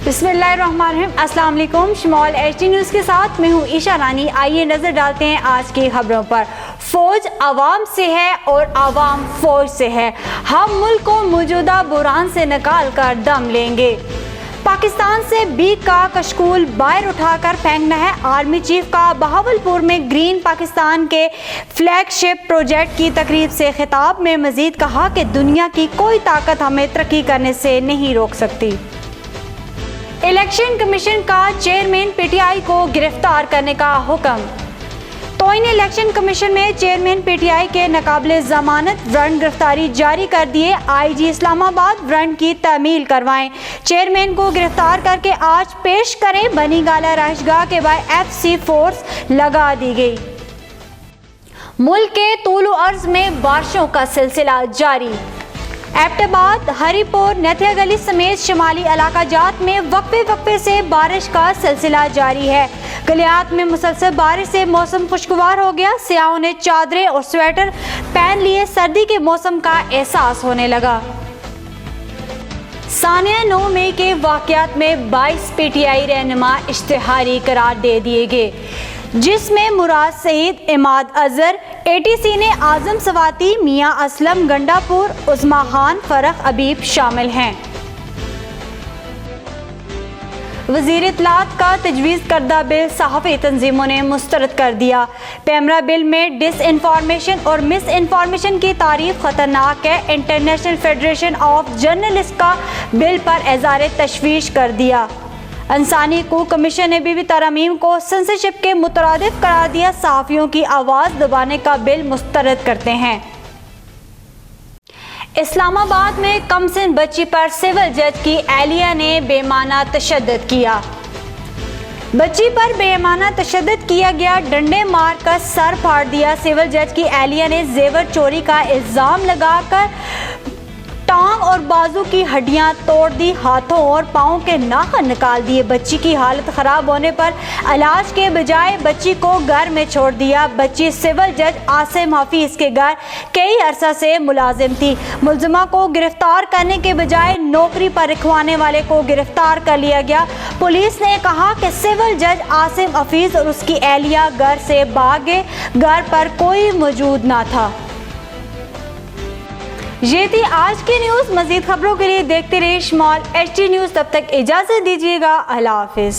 बिस्मिल्लाहिर्रहमानिर्रहीम। अस्सलाम वालेकुम। स्मॉल एचडी न्यूज़ के साथ मैं हूँ ईशा रानी। आइए नजर डालते हैं आज की खबरों पर। फौज आवाम से है और आवाम फौज से है। हम मुल्क को मौजूदा बुरान से निकाल कर दम लेंगे। पाकिस्तान से बीक का कशकूल बाहर उठाकर फेंकना है। आर्मी चीफ का बहावलपुर में ग्रीन पाकिस्तान के फ्लैगशिप प्रोजेक्ट की तकरीब से खिताब में मजीद कहा कि दुनिया की कोई ताकत हमें तरक्की करने से नहीं रोक सकती। इलेक्शन कमीशन का चेयरमैन पीटीआई को गिरफ्तार करने का हुक्म। तोइन इलेक्शन कमीशन में चेयरमैन पीटीआई के नाकाबिले जमानत वारंट गिरफ्तारी जारी कर दिए। आईजी इस्लामाबाद वारंट की तामील करवाएं। चेयरमैन को गिरफ्तार करके आज पेश करें। बनी गाला राइशगाह के बाद एफसी फोर्स लगा दी गई। मुल्क के तूल अर्ज में बारिशों का सिलसिला जारी। एबटाबाद, हरिपुर, नथिया गली समेत शुमाली इलाका जात में वक्फे से बारिश का सिलसिला जारी है। गलियात में मुसलसल बारिश से मौसम खुशगवार हो गया। सियाहों ने चादरें और स्वेटर पहन लिए। सर्दी के मौसम का एहसास होने लगा। सानिया 9 मई के वाक़यात में 22 पीटीआई रहनुमा इश्तिहारी करार दे दिए गए, जिसमें मुराद सईद, इमाद अजहर, एटीसी ने आजम सवाती, मियां असलम गंडापुर, उस्मा खान, फरख अबीब शामिल हैं। वज़ीर इत्तलात का तजवीज़ करदा बिल सहाफ़ी तंजीमों ने मुस्तरद कर दिया। पैमरा बिल में डिस इन्फॉर्मेशन और मिस इन्फॉर्मेशन की तारीफ ख़तरनाक है। इंटरनेशनल फेडरेशन ऑफ जर्नलिस्ट का बिल पर इज़हार तशवीश कर दिया। इंसानी हकूक़ कमीशन ने भी तरमीम को सेंसरशिप के मुतरादिफ करार दिया। सहाफ़ियों की आवाज़ दबाने का बिल मुस्तरद करते हैं। इस्लामाबाद में कमसिन बच्ची पर सिविल जज की एहलिया ने बेमाना तशद्दुद किया। बच्ची पर बेमाना तशद्दुद किया गया। डंडे मार कर सर फाड़ दिया। सिविल जज की एहलिया ने जेवर चोरी का इल्ज़ाम लगाकर टांग और बाजू की हड्डियां तोड़ दी। हाथों और पाँव के नाखून निकाल दिए। बच्ची की हालत खराब होने पर इलाज के बजाय बच्ची को घर में छोड़ दिया। बच्ची सिविल जज आसिम हफीज के घर कई अरसा से मुलाजिम थी। मुलजिमा को गिरफ्तार करने के बजाय नौकरी पर रखवाने वाले को गिरफ्तार कर लिया गया। पुलिस ने कहा कि सिविल जज आसिम हफीज और उसकी एहलिया घर से भागे। घर पर कोई मौजूद ना था। ये थी आज की न्यूज़। मज़ीद खबरों के लिए देखते रहिए स्मॉल एचडी न्यूज़। तब तक इजाज़त दीजिएगा। अल्लाह हाफिज़।